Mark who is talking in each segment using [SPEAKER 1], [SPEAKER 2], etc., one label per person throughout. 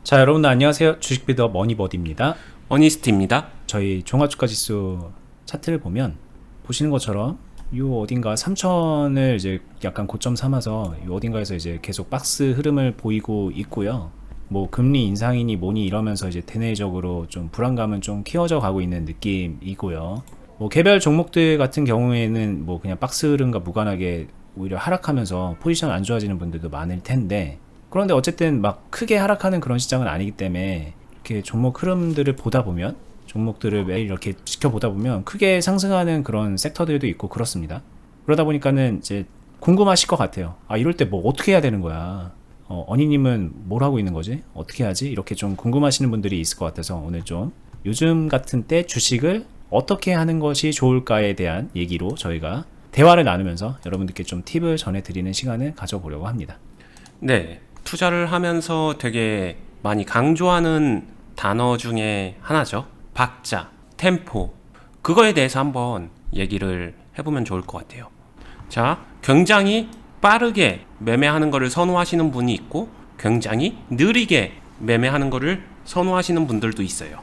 [SPEAKER 1] 자, 여러분들 안녕하세요. 주식비더 머니버디입니다.
[SPEAKER 2] 어니스트입니다.
[SPEAKER 1] 저희 종합주가지수 차트를 보면 보시는 것처럼 요 어딘가 3000을 이제 약간 고점 삼아서 요 어딘가에서 이제 계속 박스 흐름을 보이고 있고요. 뭐 금리 인상이니 뭐니 이러면서 이제 대내적으로 좀 불안감은 좀 키워져 가고 있는 느낌이고요. 뭐 개별 종목들 같은 경우에는 뭐 그냥 박스 흐름과 무관하게 오히려 하락하면서 포지션 안 좋아지는 분들도 많을 텐데, 그런데 어쨌든 막 크게 하락하는 그런 시장은 아니기 때문에 이렇게 종목 흐름들을 보다 보면, 종목들을 매일 이렇게 지켜보다 보면 크게 상승하는 그런 섹터들도 있고 그렇습니다. 그러다 보니까는 이제 궁금하실 것 같아요. 아, 이럴 때 뭐 어떻게 해야 되는 거야? 어니님은 뭘 하고 있는 거지? 어떻게 하지? 이렇게 좀 궁금하시는 분들이 있을 것 같아서 오늘 좀 요즘 같은 때 주식을 어떻게 하는 것이 좋을까에 대한 얘기로 저희가 대화를 나누면서 여러분들께 좀 팁을 전해드리는 시간을 가져보려고 합니다.
[SPEAKER 2] 네, 투자를 하면서 되게 많이 강조하는 단어 중에 하나죠. 박자, 템포. 그거에 대해서 한번 얘기를 해보면 좋을 것 같아요. 자, 굉장히 빠르게 매매하는 거를 선호하시는 분이 있고 굉장히 느리게 매매하는 거를 선호하시는 분들도 있어요.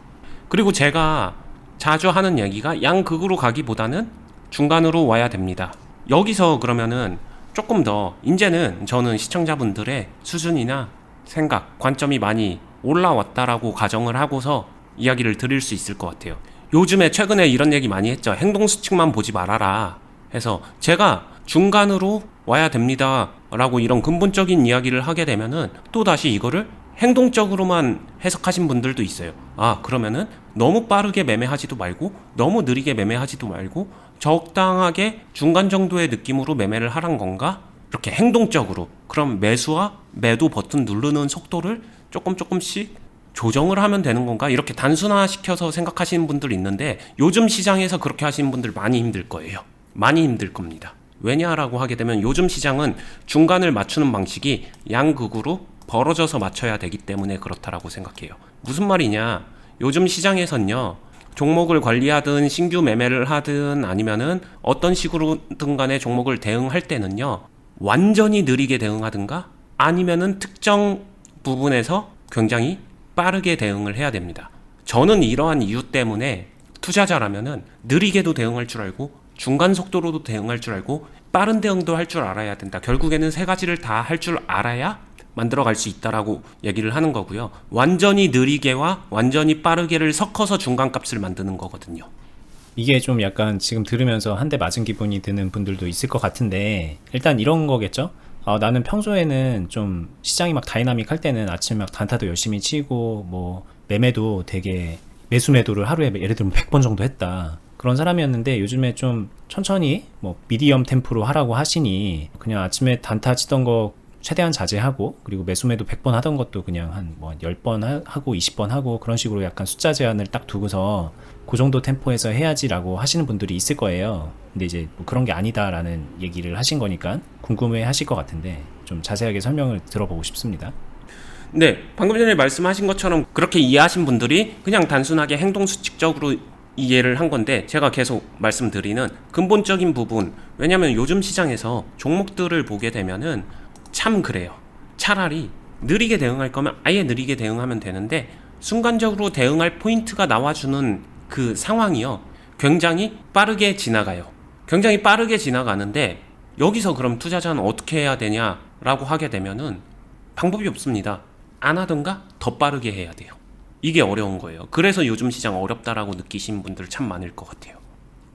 [SPEAKER 2] 그리고 제가 자주 하는 얘기가 양극으로 가기보다는 중간으로 와야 됩니다. 여기서 그러면은 조금 더 이제는 저는 시청자분들의 수준이나 생각, 관점이 많이 올라왔다라고 가정을 하고서 이야기를 드릴 수 있을 것 같아요. 요즘에 최근에 이런 얘기 많이 했죠. 행동 수칙만 보지 말아라 해서 제가 중간으로 와야 됩니다 라고 이런 근본적인 이야기를 하게 되면은 또다시 이거를 행동적으로만 해석하신 분들도 있어요. 아, 그러면은 너무 빠르게 매매하지도 말고 너무 느리게 매매하지도 말고 적당하게 중간 정도의 느낌으로 매매를 하란 건가? 이렇게 행동적으로. 그럼 매수와 매도 버튼 누르는 속도를 조금씩 조정을 하면 되는 건가? 이렇게 단순화시켜서 생각하시는 분들이 있는데 요즘 시장에서 그렇게 하시는 분들 많이 힘들 거예요. 많이 힘들 겁니다. 왜냐라고 하게 되면 요즘 시장은 중간을 맞추는 방식이 양극으로 벌어져서 맞춰야 되기 때문에 그렇다라고 생각해요. 무슨 말이냐? 요즘 시장에선요, 종목을 관리하든 신규 매매를 하든 아니면은 어떤 식으로든 간에 종목을 대응할 때는요, 완전히 느리게 대응하든가 아니면은 특정 부분에서 굉장히 빠르게 대응을 해야 됩니다. 저는 이러한 이유 때문에 투자자라면은 느리게도 대응할 줄 알고 중간 속도로도 대응할 줄 알고 빠른 대응도 할 줄 알아야 된다. 결국에는 세 가지를 다 할 줄 알아야 만들어갈 수 있다라고 얘기를 하는 거고요. 완전히 느리게와 완전히 빠르게를 섞어서 중간값을 만드는 거거든요.
[SPEAKER 1] 이게 좀 약간 지금 들으면서 한 대 맞은 기분이 드는 분들도 있을 것 같은데, 일단 이런 거겠죠? 나는 평소에는 좀 시장이 막 다이나믹 할 때는 아침에 막 단타도 열심히 치고 뭐 매매도 되게 매수 매도를 하루에 예를 들면 100번 정도 했다. 그런 사람이었는데 요즘에 좀 천천히 뭐 미디엄 템포로 하라고 하시니 그냥 아침에 단타 치던 거 최대한 자제하고, 그리고 매수매도 100번 하던 것도 그냥 한 뭐 10번 하고 20번 하고 그런 식으로 약간 숫자 제한을 딱 두고서 그 정도 템포에서 해야지라고 하시는 분들이 있을 거예요. 근데 이제 뭐 그런 게 아니다라는 얘기를 하신 거니까 궁금해 하실 것 같은데 좀 자세하게 설명을 들어보고 싶습니다.
[SPEAKER 2] 네, 방금 전에 말씀하신 것처럼 그렇게 이해하신 분들이 그냥 단순하게 행동 수칙적으로 이해를 한 건데, 제가 계속 말씀드리는 근본적인 부분, 왜냐면 요즘 시장에서 종목들을 보게 되면은 참 그래요. 차라리 느리게 대응할 거면 아예 느리게 대응하면 되는데 순간적으로 대응할 포인트가 나와주는 그 상황이요, 굉장히 빠르게 지나가요. 굉장히 빠르게 지나가는데 여기서 그럼 투자자는 어떻게 해야 되냐라고 하게 되면은 방법이 없습니다. 안 하던가 더 빠르게 해야 돼요. 이게 어려운 거예요. 그래서 요즘 시장 어렵다라고 느끼시는 분들 참 많을 것 같아요.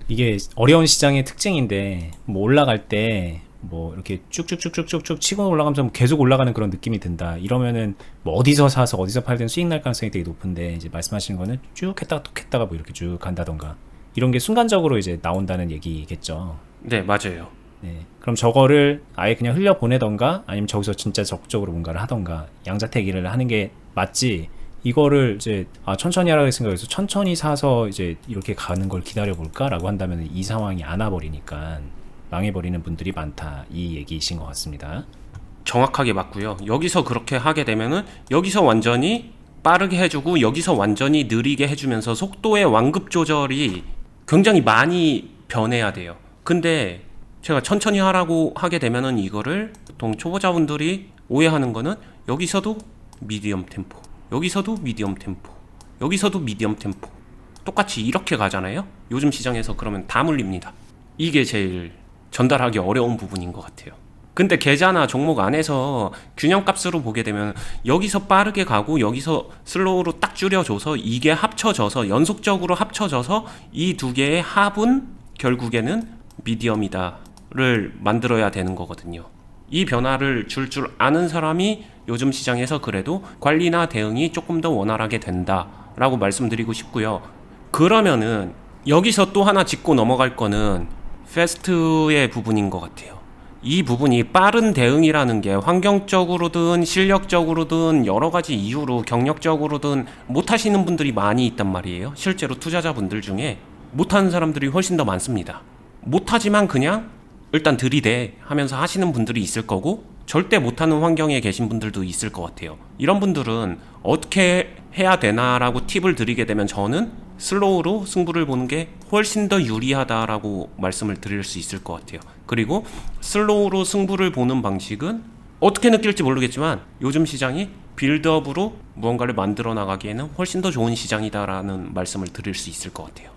[SPEAKER 1] 이게 어려운 시장의 특징인데, 뭐 올라갈 때 뭐 이렇게 쭉쭉쭉쭉쭉 치고 올라가면서 뭐 계속 올라가는 그런 느낌이 든다. 이러면은 뭐 어디서 사서 어디서 팔든 수익 날 가능성이 되게 높은데, 이제 말씀하시는 거는 쭉 했다가 툭 했다가 뭐 이렇게 쭉 간다던가 이런 게 순간적으로 이제 나온다는 얘기겠죠.
[SPEAKER 2] 네, 맞아요.
[SPEAKER 1] 네. 그럼 저거를 아예 그냥 흘려 보내던가 아니면 저기서 진짜 적극적으로 뭔가를 하던가 양자택일을 하는 게 맞지, 이거를 이제 천천히 하라고 생각해서 천천히 사서 이제 이렇게 가는 걸 기다려 볼까라고 한다면 이 상황이 안 와버리니까 망해버리는 분들이 많다, 이 얘기이신 것 같습니다.
[SPEAKER 2] 정확하게 맞고요. 여기서 그렇게 하게 되면은 여기서 완전히 빠르게 해주고 여기서 완전히 느리게 해주면서 속도의 완급 조절이 굉장히 많이 변해야 돼요. 근데 제가 천천히 하라고 하게 되면은 이거를 보통 초보자분들이 오해하는 거는 여기서도 미디엄 템포, 여기서도 미디엄 템포, 여기서도 미디엄 템포. 똑같이 이렇게 가잖아요. 요즘 시장에서 그러면 다 물립니다. 이게 제일 전달하기 어려운 부분인 것 같아요. 근데 계좌나 종목 안에서 균형값으로 보게 되면 여기서 빠르게 가고 여기서 슬로우로 딱 줄여줘서 이게 합쳐져서 연속적으로 합쳐져서 이 두 개의 합은 결국에는 미디엄이다를 만들어야 되는 거거든요. 이 변화를 줄 아는 사람이 요즘 시장에서 그래도 관리나 대응이 조금 더 원활하게 된다라고 말씀드리고 싶고요. 그러면은 여기서 또 하나 짚고 넘어갈 거는 패스트의 부분인 것 같아요. 이 부분이 빠른 대응이라는 게 환경적으로든 실력적으로든 여러 가지 이유로 경력적으로든 못하시는 분들이 많이 있단 말이에요. 실제로 투자자분들 중에 못하는 사람들이 훨씬 더 많습니다. 못하지만 그냥 일단 들이대 하면서 하시는 분들이 있을 거고 절대 못하는 환경에 계신 분들도 있을 것 같아요. 이런 분들은 어떻게 해야 되나라고 팁을 드리게 되면 저는 슬로우로 승부를 보는 게 훨씬 더 유리하다라고 말씀을 드릴 수 있을 것 같아요. 그리고 슬로우로 승부를 보는 방식은 어떻게 느낄지 모르겠지만 요즘 시장이 빌드업으로 무언가를 만들어 나가기에는 훨씬 더 좋은 시장이다라는 말씀을 드릴 수 있을 것 같아요.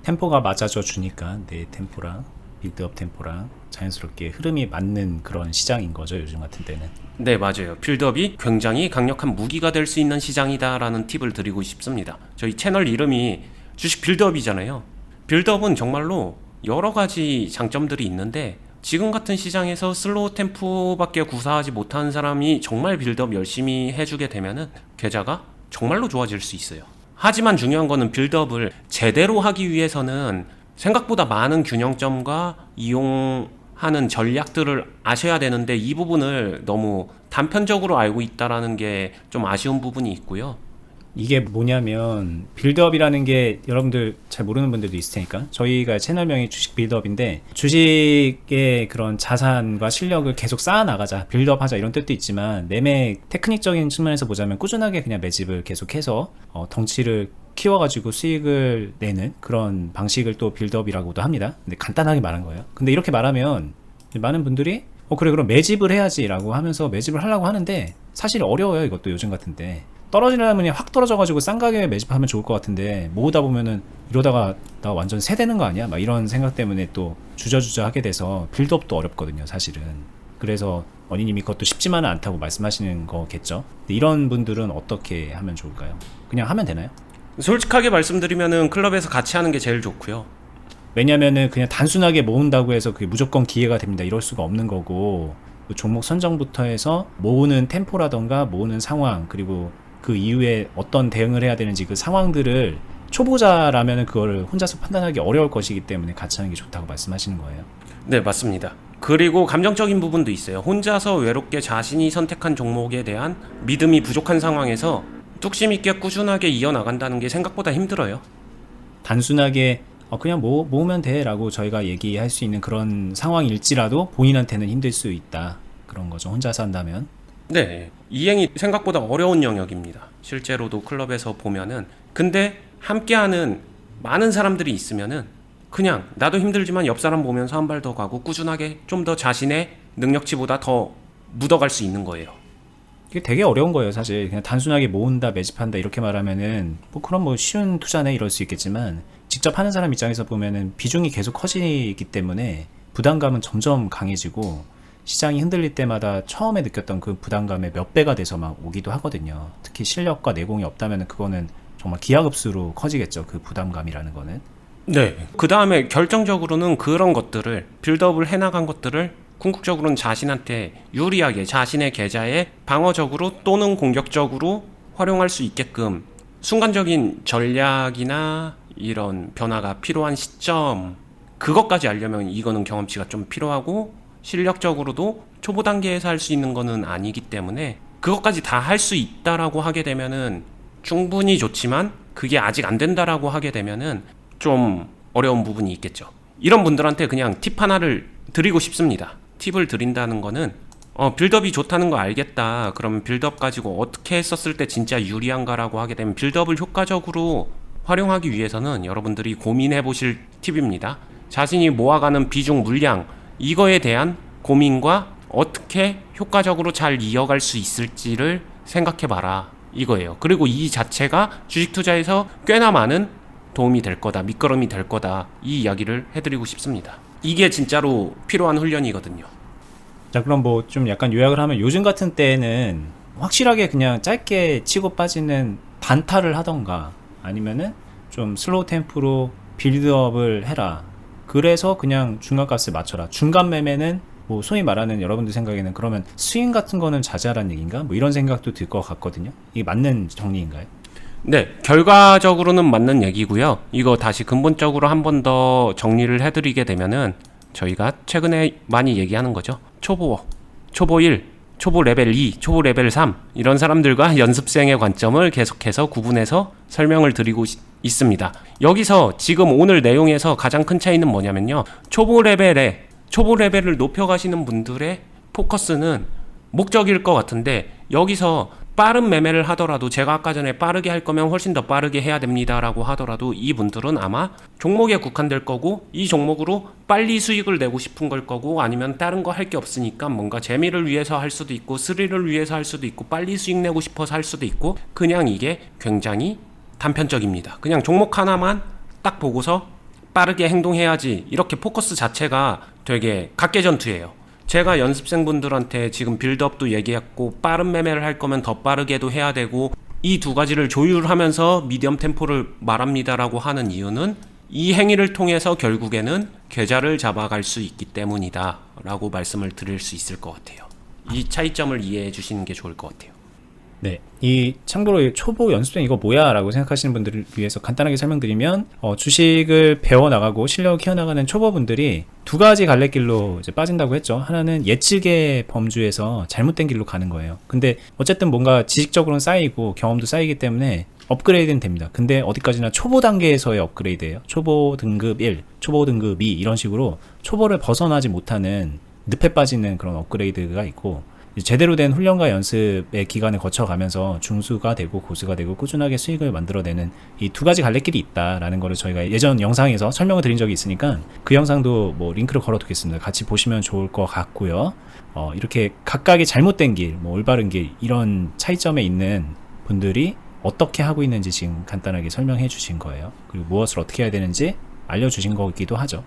[SPEAKER 1] 템포가 맞아져 주니까 내 템포랑 빌드업 템포랑 자연스럽게 흐름이 맞는 그런 시장인 거죠, 요즘 같은 때는.
[SPEAKER 2] 네, 맞아요. 빌드업이 굉장히 강력한 무기가 될 수 있는 시장이다라는 팁을 드리고 싶습니다. 저희 채널 이름이 주식 빌드업이잖아요. 빌드업은 정말로 여러 가지 장점들이 있는데 지금 같은 시장에서 슬로우 템포밖에 구사하지 못하는 사람이 정말 빌드업 열심히 해주게 되면은 계좌가 정말로 좋아질 수 있어요. 하지만 중요한 거는 빌드업을 제대로 하기 위해서는 생각보다 많은 균형점과 이용하는 전략들을 아셔야 되는데 이 부분을 너무 단편적으로 알고 있다라는 게 좀 아쉬운 부분이 있고요.
[SPEAKER 1] 이게 뭐냐면 빌드업이라는 게 여러분들 잘 모르는 분들도 있을 테니까 저희가 채널명이 주식 빌드업인데 주식의 그런 자산과 실력을 계속 쌓아 나가자, 빌드업 하자 이런 뜻도 있지만 매매 테크닉적인 측면에서 보자면 꾸준하게 그냥 매집을 계속해서 덩치를 키워가지고 수익을 내는 그런 방식을 또 빌드업이라고도 합니다. 근데 간단하게 말한 거예요. 근데 이렇게 말하면 많은 분들이 그래 그럼 매집을 해야지 라고 하면서 매집을 하려고 하는데 사실 어려워요. 이것도 요즘 같은데 떨어지려면 확 떨어져가지고 싼 가격에 매집하면 좋을 것 같은데 모으다 보면은 이러다가 나 완전 세대는 거 아니야? 막 이런 생각 때문에 또 주저주저 하게 돼서 빌드업도 어렵거든요, 사실은. 그래서 원희님이 그것도 쉽지만은 않다고 말씀하시는 거겠죠. 근데 이런 분들은 어떻게 하면 좋을까요? 그냥 하면 되나요?
[SPEAKER 2] 솔직하게 말씀드리면은 클럽에서 같이 하는 게 제일 좋고요.
[SPEAKER 1] 왜냐면은 그냥 단순하게 모은다고 해서 그게 무조건 기회가 됩니다. 이럴 수가 없는 거고 그 종목 선정부터 해서 모으는 템포라던가 모으는 상황 그리고 그 이후에 어떤 대응을 해야 되는지 그 상황들을 초보자라면 그거를 혼자서 판단하기 어려울 것이기 때문에 같이 하는 게 좋다고 말씀하시는 거예요.
[SPEAKER 2] 네, 맞습니다. 그리고 감정적인 부분도 있어요. 혼자서 외롭게 자신이 선택한 종목에 대한 믿음이 부족한 상황에서 뚝심 있게 꾸준하게 이어나간다는 게 생각보다 힘들어요.
[SPEAKER 1] 단순하게 그냥 모으면 돼 라고 저희가 얘기할 수 있는 그런 상황일지라도 본인한테는 힘들 수 있다, 그런 거죠, 혼자서 한다면.
[SPEAKER 2] 네, 이행이 생각보다 어려운 영역입니다. 실제로도 클럽에서 보면은. 근데 함께하는 많은 사람들이 있으면은 그냥 나도 힘들지만 옆 사람 보면서 한 발 더 가고 꾸준하게 좀 더 자신의 능력치보다 더 묻어갈 수 있는 거예요.
[SPEAKER 1] 이게 되게 어려운 거예요, 사실. 그냥 단순하게 모은다, 매집한다 이렇게 말하면은 그럼 쉬운 투자네 이럴 수 있겠지만 직접 하는 사람 입장에서 보면은 비중이 계속 커지기 때문에 부담감은 점점 강해지고 시장이 흔들릴 때마다 처음에 느꼈던 그 부담감의 몇 배가 돼서 막 오기도 하거든요. 특히 실력과 내공이 없다면 그거는 정말 기하급수로 커지겠죠, 그 부담감이라는 거는.
[SPEAKER 2] 네. 그 다음에 결정적으로는 그런 것들을 빌드업을 해나간 것들을 궁극적으로는 자신한테 유리하게 자신의 계좌에 방어적으로 또는 공격적으로 활용할 수 있게끔 순간적인 전략이나 이런 변화가 필요한 시점, 그것까지 알려면 이거는 경험치가 좀 필요하고 실력적으로도 초보 단계에서 할 수 있는 거는 아니기 때문에 그것까지 다 할 수 있다라고 하게 되면은 충분히 좋지만 그게 아직 안 된다라고 하게 되면은 좀 어려운 부분이 있겠죠. 이런 분들한테 그냥 팁 하나를 드리고 싶습니다. 팁을 드린다는 거는 빌드업이 좋다는 거 알겠다. 그러면 빌드업 가지고 어떻게 했었을 때 진짜 유리한가라고 하게 되면 빌드업을 효과적으로 활용하기 위해서는 여러분들이 고민해 보실 팁입니다. 자신이 모아가는 비중 물량, 이거에 대한 고민과 어떻게 효과적으로 잘 이어갈 수 있을지를 생각해 봐라 이거예요. 그리고 이 자체가 주식 투자에서 꽤나 많은 도움이 될 거다, 밑거름이 될 거다, 이 이야기를 해드리고 싶습니다. 이게 진짜로 필요한 훈련이거든요.
[SPEAKER 1] 자, 그럼 뭐 좀 약간 요약을 하면 요즘 같은 때는 확실하게 그냥 짧게 치고 빠지는 단타를 하던가 아니면은 좀 슬로우 템포로 빌드업을 해라. 그래서 그냥 중간값을 맞춰라. 중간 매매는 뭐 소위 말하는 여러분들 생각에는 그러면 스윙 같은 거는 자제하라는 얘기인가? 뭐 이런 생각도 들 것 같거든요. 이게 맞는 정리인가요?
[SPEAKER 2] 네, 결과적으로는 맞는 얘기고요. 이거 다시 근본적으로 한 번 더 정리를 해드리게 되면은 저희가 최근에 많이 얘기하는 거죠. 초보 1, 초보 레벨 2, 초보 레벨 3 이런 사람들과 연습생의 관점을 계속해서 구분해서 설명을 드리고 있습니다. 여기서 지금 오늘 내용에서 가장 큰 차이는 뭐냐면요. 초보 레벨을 높여가시는 분들의 포커스는 목적일 것 같은데 여기서 빠른 매매를 하더라도 제가 아까 전에 빠르게 할 거면 훨씬 더 빠르게 해야 됩니다 라고 하더라도 이분들은 아마 종목에 국한될 거고 이 종목으로 빨리 수익을 내고 싶은 걸 거고 아니면 다른 거 할 게 없으니까 뭔가 재미를 위해서 할 수도 있고 스릴을 위해서 할 수도 있고 빨리 수익 내고 싶어서 할 수도 있고 그냥 이게 굉장히 단편적입니다. 그냥 종목 하나만 딱 보고서 빠르게 행동해야지 이렇게 포커스 자체가 되게 각개전투예요. 제가 연습생분들한테 지금 빌드업도 얘기했고 빠른 매매를 할 거면 더 빠르게도 해야 되고 이 두 가지를 조율하면서 미디엄 템포를 말합니다라고 하는 이유는 이 행위를 통해서 결국에는 계좌를 잡아갈 수 있기 때문이다 라고 말씀을 드릴 수 있을 것 같아요. 이 차이점을 이해해 주시는 게 좋을 것 같아요.
[SPEAKER 1] 네, 이 참고로 초보 연습생 이거 뭐야 라고 생각하시는 분들을 위해서 간단하게 설명드리면 주식을 배워나가고 실력을 키워나가는 초보분들이 두 가지 갈래길로 이제 빠진다고 했죠. 하나는 예측의 범주에서 잘못된 길로 가는 거예요. 근데 어쨌든 뭔가 지식적으로는 쌓이고 경험도 쌓이기 때문에 업그레이드는 됩니다. 근데 어디까지나 초보 단계에서의 업그레이드예요. 초보 등급 1, 초보 등급 2 이런 식으로 초보를 벗어나지 못하는 늪에 빠지는 그런 업그레이드가 있고 제대로 된 훈련과 연습의 기간을 거쳐가면서 중수가 되고 고수가 되고 꾸준하게 수익을 만들어내는 이 두 가지 갈래길이 있다라는 거를 저희가 예전 영상에서 설명을 드린 적이 있으니까 그 영상도 뭐 링크를 걸어두겠습니다. 같이 보시면 좋을 것 같고요. 이렇게 각각의 잘못된 길, 뭐 올바른 길 이런 차이점에 있는 분들이 어떻게 하고 있는지 지금 간단하게 설명해 주신 거예요. 그리고 무엇을 어떻게 해야 되는지 알려주신 거기도 하죠.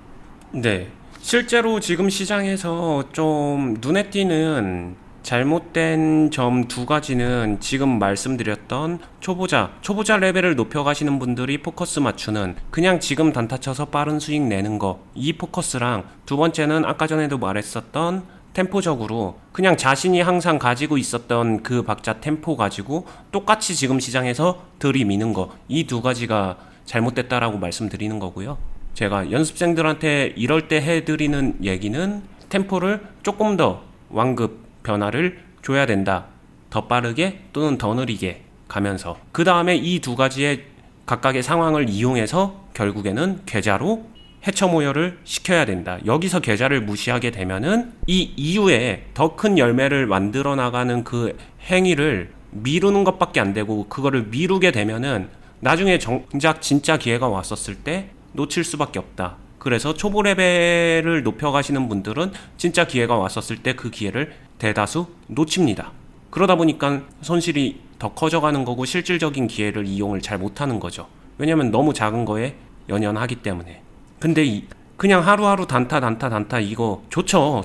[SPEAKER 2] 네, 실제로 지금 시장에서 좀 눈에 띄는 잘못된 점 두 가지는 지금 말씀드렸던 초보자 레벨을 높여가시는 분들이 포커스 맞추는 그냥 지금 단타 쳐서 빠른 수익 내는 거 이 포커스랑 두 번째는 아까 전에도 말했었던 템포적으로 그냥 자신이 항상 가지고 있었던 그 박자 템포 가지고 똑같이 지금 시장에서 들이미는 거 이 두 가지가 잘못됐다라고 말씀드리는 거고요. 제가 연습생들한테 이럴 때 해드리는 얘기는 템포를 조금 더 완급 변화를 줘야 된다. 더 빠르게 또는 더 느리게 가면서 그 다음에 이 두 가지의 각각의 상황을 이용해서 결국에는 계좌로 해처 모여를 시켜야 된다. 여기서 계좌를 무시하게 되면은 이 이후에 더 큰 열매를 만들어 나가는 그 행위를 미루는 것밖에 안 되고 그거를 미루게 되면은 나중에 정작 진짜 기회가 왔었을 때 놓칠 수밖에 없다. 그래서 초보 레벨을 높여가시는 분들은 진짜 기회가 왔었을 때 그 기회를 대다수 놓칩니다. 그러다 보니까 손실이 더 커져가는 거고 실질적인 기회를 이용을 잘 못하는 거죠. 왜냐면 너무 작은 거에 연연하기 때문에. 근데 그냥 하루하루 단타 이거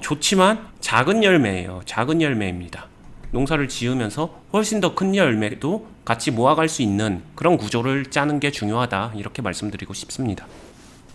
[SPEAKER 2] 좋지만 작은 열매예요. 작은 열매입니다. 농사를 지으면서 훨씬 더 큰 열매도 같이 모아갈 수 있는 그런 구조를 짜는 게 중요하다. 이렇게 말씀드리고 싶습니다.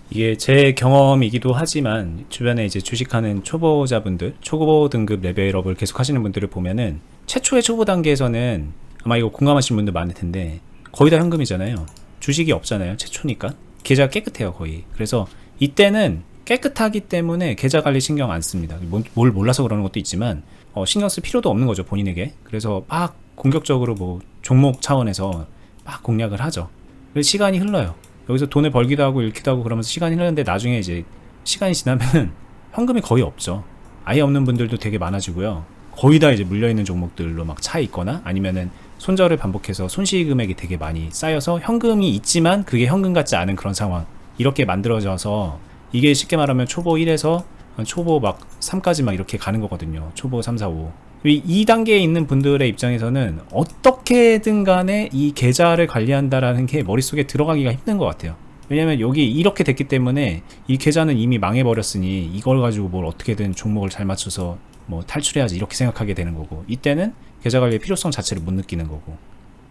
[SPEAKER 1] 이게 제 경험이기도 하지만 주변에 이제 주식하는 초보자분들, 초보 등급 레벨업을 계속 하시는 분들을 보면은 최초의 초보 단계에서는 아마 이거 공감하시는 분들 많을 텐데 거의 다 현금이잖아요. 주식이 없잖아요. 최초니까. 계좌가 깨끗해요, 거의. 그래서 이때는 깨끗하기 때문에 계좌 관리 신경 안 씁니다. 뭘 몰라서 그러는 것도 있지만 신경 쓸 필요도 없는 거죠, 본인에게. 그래서 막 공격적으로 뭐 종목 차원에서 막 공략을 하죠. 그래서 시간이 흘러요. 여기서 돈을 벌기도 하고 잃기도 하고 그러면서 시간이 흐르는데 나중에 이제 시간이 지나면 현금이 거의 없죠. 아예 없는 분들도 되게 많아지고요. 거의 다 이제 물려있는 종목들로 막 차 있거나 아니면은 손절을 반복해서 손실 금액이 되게 많이 쌓여서 현금이 있지만 그게 현금 같지 않은 그런 상황. 이렇게 만들어져서 이게 쉽게 말하면 초보 1에서 초보 막 3까지 막 이렇게 가는 거거든요. 초보 3, 4, 5. 이 단계에 있는 분들의 입장에서는 어떻게든 간에 이 계좌를 관리한다라는 게 머릿속에 들어가기가 힘든 것 같아요. 왜냐면 여기 이렇게 됐기 때문에 이 계좌는 이미 망해버렸으니 이걸 가지고 뭘 어떻게든 종목을 잘 맞춰서 뭐 탈출해야지 이렇게 생각하게 되는 거고, 이때는 계좌 관리의 필요성 자체를 못 느끼는 거고,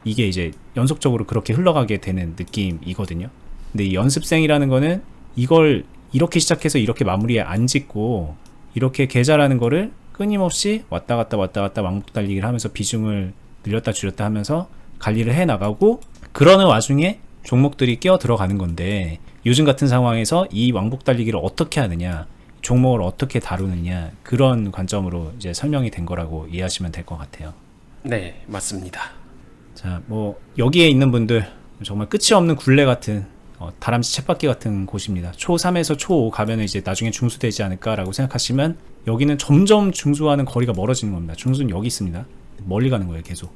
[SPEAKER 1] 이게 이제 연속적으로 그렇게 흘러가게 되는 느낌이거든요. 근데 이 연습생이라는 거는 이걸 이렇게 시작해서 이렇게 마무리에 안 짓고 이렇게 계좌라는 거를 끊임없이 왔다 갔다 왕복 달리기를 하면서 비중을 늘렸다 줄였다 하면서 관리를 해 나가고, 그러는 와중에 종목들이 끼어 들어가는 건데, 요즘 같은 상황에서 이 왕복 달리기를 어떻게 하느냐, 종목을 어떻게 다루느냐, 그런 관점으로 이제 설명이 된 거라고 이해하시면 될 것 같아요.
[SPEAKER 2] 네, 맞습니다.
[SPEAKER 1] 자, 뭐 여기에 있는 분들 정말 끝이 없는 굴레 같은 다람쥐 쳇바퀴 같은 곳입니다. 초3에서 초5 가면 이제 나중에 중수 되지 않을까라고 생각하시면, 여기는 점점 중수와는 거리가 멀어지는 겁니다. 중수는 여기 있습니다. 멀리 가는 거예요, 계속.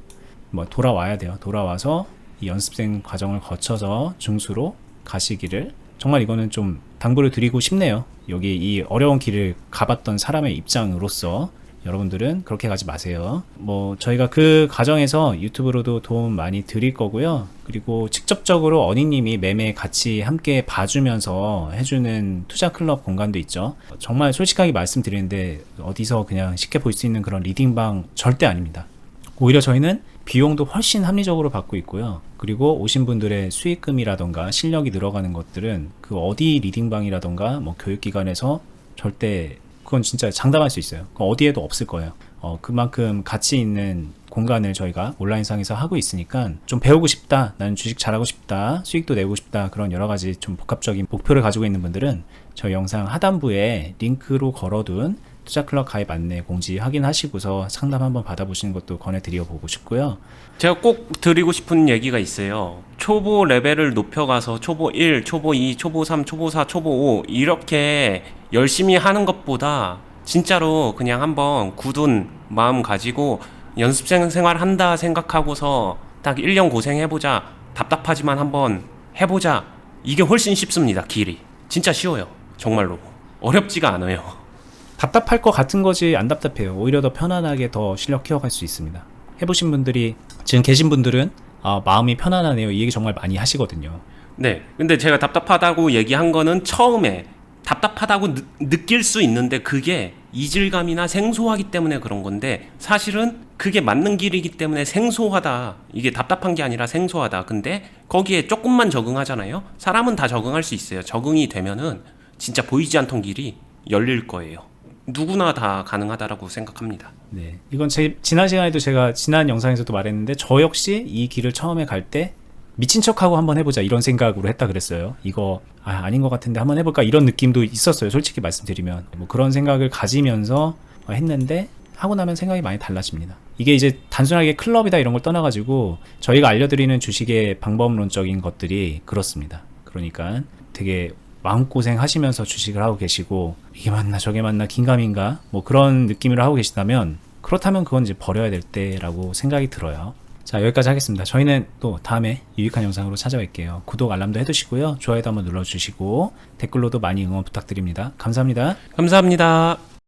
[SPEAKER 1] 뭐 돌아와야 돼요. 돌아와서 이 연습생 과정을 거쳐서 중수로 가시기를, 정말 이거는 좀 당부를 드리고 싶네요. 여기 이 어려운 길을 가봤던 사람의 입장으로서 여러분들은 그렇게 가지 마세요. 뭐 저희가 그 과정에서 유튜브로도 도움 많이 드릴 거고요. 그리고 직접적으로 어니님이 매매 같이 함께 봐주면서 해주는 투자 클럽 공간도 있죠. 정말 솔직하게 말씀드리는데 어디서 그냥 쉽게 볼 수 있는 그런 리딩방 절대 아닙니다. 오히려 저희는 비용도 훨씬 합리적으로 받고 있고요. 그리고 오신 분들의 수익금이라던가 실력이 늘어가는 것들은 그 어디 리딩방이라던가 뭐 교육기관에서 절대, 그건 진짜 장담할 수 있어요. 어디에도 없을 거예요. 그만큼 가치 있는 공간을 저희가 온라인상에서 하고 있으니까, 좀 배우고 싶다, 나는 주식 잘하고 싶다, 수익도 내고 싶다, 그런 여러 가지 좀 복합적인 목표를 가지고 있는 분들은 저희 영상 하단부에 링크로 걸어둔 투자클럽 가입 안내 공지 확인하시고서 상담 한번 받아보시는 것도 권해드려 보고 싶고요.
[SPEAKER 2] 제가 꼭 드리고 싶은 얘기가 있어요. 초보 레벨을 높여가서 초보 1, 초보 2, 초보 3, 초보 4, 초보 5 이렇게 열심히 하는 것보다 진짜로 그냥 한번 굳은 마음 가지고 연습생 생활 한다 생각하고서 딱 1년 고생해보자, 답답하지만 한번 해보자, 이게 훨씬 쉽습니다. 길이 진짜 쉬워요. 정말로 어렵지가 않아요.
[SPEAKER 1] 답답할 것 같은 거지 안 답답해요. 오히려 더 편안하게 더 실력 키워갈 수 있습니다. 해보신 분들이, 지금 계신 분들은 마음이 편안하네요, 이 얘기 정말 많이 하시거든요.
[SPEAKER 2] 네, 근데 제가 답답하다고 얘기한 거는 처음에 답답하다고 느낄 수 있는데 그게 이질감이나 생소하기 때문에 그런 건데, 사실은 그게 맞는 길이기 때문에 생소하다, 이게 답답한 게 아니라 생소하다. 근데 거기에 조금만 적응하잖아요. 사람은 다 적응할 수 있어요. 적응이 되면은 진짜 보이지 않던 길이 열릴 거예요. 누구나 다 가능하다라고 생각합니다.
[SPEAKER 1] 네, 이건 지난 시간에도 제가 지난 영상에서도 말했는데, 저 역시 이 길을 처음에 갈 때 미친 척하고 한번 해보자 이런 생각으로 했다 그랬어요. 이거 아닌 것 같은데 한번 해볼까, 이런 느낌도 있었어요. 솔직히 말씀드리면 뭐 그런 생각을 가지면서 했는데, 하고 나면 생각이 많이 달라집니다. 이게 이제 단순하게 클럽이다 이런 걸 떠나가지고 저희가 알려드리는 주식의 방법론적인 것들이 그렇습니다. 그러니까 되게 마음고생 하시면서 주식을 하고 계시고, 이게 맞나 저게 맞나 긴가민가 뭐 그런 느낌으로 하고 계시다면, 그렇다면 그건 이제 버려야 될 때라고 생각이 들어요. 자, 여기까지 하겠습니다. 저희는 또 다음에 유익한 영상으로 찾아뵐게요. 구독 알람도 해두시고요. 좋아요도 한번 눌러주시고 댓글로도 많이 응원 부탁드립니다. 감사합니다.
[SPEAKER 2] 감사합니다.